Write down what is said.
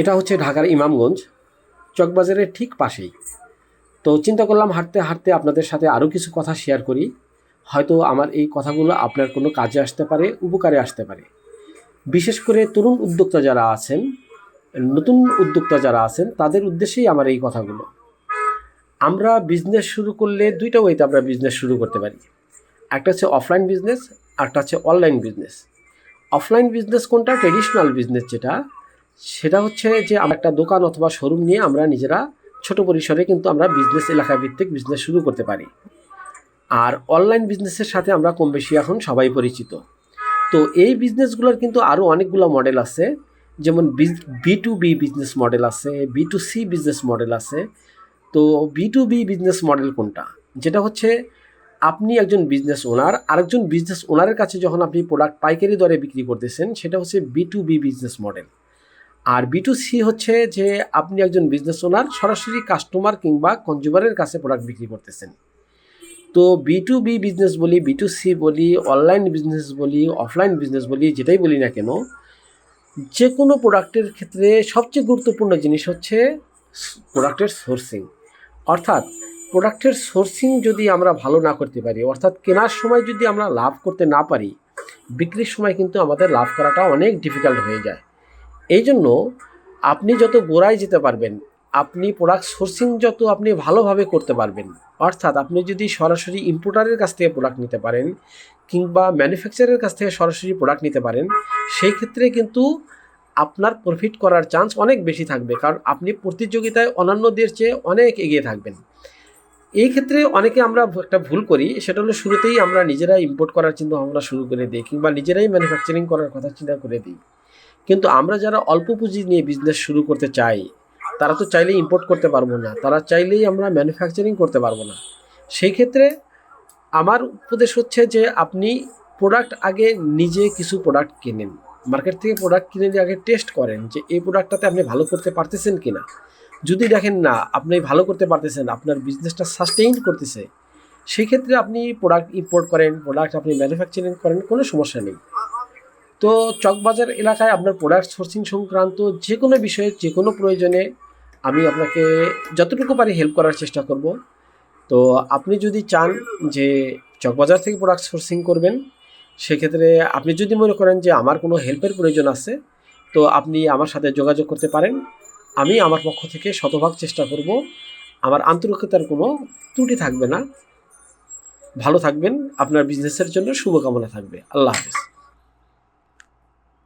এটা হচ্ছে ঢাকার ইমামগঞ্জ, চকবাজারের ঠিক পাশেই। তো চিন্তা করলাম হাঁটতে হাঁটতে আপনাদের সাথে আরও কিছু কথা শেয়ার করি। হয়তো আমার এই কথাগুলো আপনার কোনো কাজে আসতে পারে, উপকারে আসতে পারে। বিশেষ করে তরুণ উদ্যোক্তা যারা আছেন, নতুন উদ্যোক্তা যারা আছেন, তাদের উদ্দেশ্যেই আমার এই কথাগুলো। আমরা বিজনেস শুরু করলে দুইটা ওয়েতে আমরা বিজনেস শুরু করতে পারি। একটা হচ্ছে অফলাইন বিজনেস, একটা হচ্ছে অনলাইন বিজনেস। অফলাইন বিজনেস কোনটা? ট্রেডিশনাল বিজনেস যেটা, সেটা হচ্ছে যে আমরা একটা দোকান অথবা শোরুম নিয়ে আমরা নিজেরা ছোট পরিসরে কিন্তু আমরা বিজনেস এলাকা ভিত্তিক বিজনেস শুরু করতে পারি। আর অনলাইন বিজনেসের সাথে আমরা কম বেশি এখন সবাই পরিচিত। তো এই বিজনেসগুলোর কিন্তু আরও অনেকগুলো মডেল আছে, যেমন B2B বিজনেস মডেল আছে, B2C বিজনেস মডেল আছে। তো B2B বিজনেস মডেল কোনটা? যেটা হচ্ছে আপনি একজন বিজনেস ওনার, আরেকজন বিজনেস ওনারের কাছে যখন আপনি প্রোডাক্ট পাইকারি দরে বিক্রি করতেছেন, সেটা হচ্ছে B2B বিজনেস মডেল। আর B2C হচ্ছে যে আপনি একজন বিজনেস ওনার সরাসরি কাস্টমার কিংবা কনজিউমারের কাছে প্রোডাক্ট বিক্রি করতেছেন। তো B2B বিজনেস বলি, B2C বলি, অনলাইন বিজনেস বলি, অফলাইন বিজনেস বলি, যেটাই বলি না কেন, যে কোনো প্রোডাক্টের ক্ষেত্রে সবচেয়ে গুরুত্বপূর্ণ জিনিস হচ্ছে প্রোডাক্টের সোর্সিং। অর্থাৎ প্রোডাক্টের সোর্সিং যদি আমরা ভালো না করতে পারি, অর্থাৎ কেনার সময় যদি আমরা লাভ করতে না পারি, বিক্রির সময় কিন্তু আমাদের লাভ করাটা অনেক ডিফিকাল্ট হয়ে যায়। এই জন্য আপনি যত গোড়ায় যেতে পারবেন, আপনি প্রোডাক্ট সোর্সিং যত আপনি ভালোভাবে করতে পারবেন, অর্থাৎ আপনি যদি সরাসরি ইম্পোর্টারের কাছ থেকে প্রোডাক্ট নিতে পারেন কিংবা ম্যানুফ্যাকচারের কাছ থেকে সরাসরি প্রোডাক্ট নিতে পারেন, সেই ক্ষেত্রে কিন্তু আপনার প্রফিট করার চান্স অনেক বেশি থাকবে, কারণ আপনি প্রতিযোগিতায় অন্যান্যদের চেয়ে অনেক এগিয়ে থাকবেন। এই ক্ষেত্রে অনেকে আমরা একটা ভুল করি, সেটা হলো শুরুতেই আমরা নিজেরাই ইম্পোর্ট করার চিন্তা ভাবনা শুরু করে দিই কিংবা নিজেরাই ম্যানুফ্যাকচারিং করার কথা চিন্তা করে দিই। কিন্তু আমরা যারা অল্প পুঁজি নিয়ে বিজনেস শুরু করতে চাই, তারা তো চাইলেই ইম্পোর্ট করতে পারবো না, তারা চাইলেই আমরা ম্যানুফ্যাকচারিং করতে পারবো না। সেই ক্ষেত্রে আমার উপদেশ হচ্ছে যে আপনি প্রোডাক্ট আগে নিজে কিছু প্রোডাক্ট কিনেন, মার্কেট থেকে প্রোডাক্ট কিনে দিয়ে আগে টেস্ট করেন যে এই প্রোডাক্টটাতে আপনি ভালো করতে পারতেছেন কিনা। যদি দেখেন না আপনি ভালো করতে পারতেছেন, আপনার বিজনেসটা সাস্টেইন করতেছে, সেই ক্ষেত্রে আপনি প্রোডাক্ট ইম্পোর্ট করেন, প্রোডাক্ট আপনি ম্যানুফ্যাকচারিং করেন, কোনো সমস্যা নেই। তো চকবাজার এলাকায় আপনার প্রোডাক্ট সোর্সিং সংক্রান্ত যে কোনো বিষয়ে, যে কোনো প্রয়োজনে আমি আপনাকে যতটুকু পারি হেল্প করার চেষ্টা করব। তো আপনি যদি চান যে চকবাজার থেকে প্রোডাক্ট সোর্সিং করবেন, সেক্ষেত্রে আপনি যদি মনে করেন যে আমার কোনো হেল্পের প্রয়োজন আছে, তো আপনি আমার সাথে যোগাযোগ করতে পারেন। আমি আমার পক্ষ থেকে শতভাগ চেষ্টা করব। আমার আন্তরিকতার কোনো ত্রুটি থাকবে না। ভালো থাকবেন, আপনার বিজনেসের জন্য শুভকামনা থাকবে। আল্লাহ হাফেজ।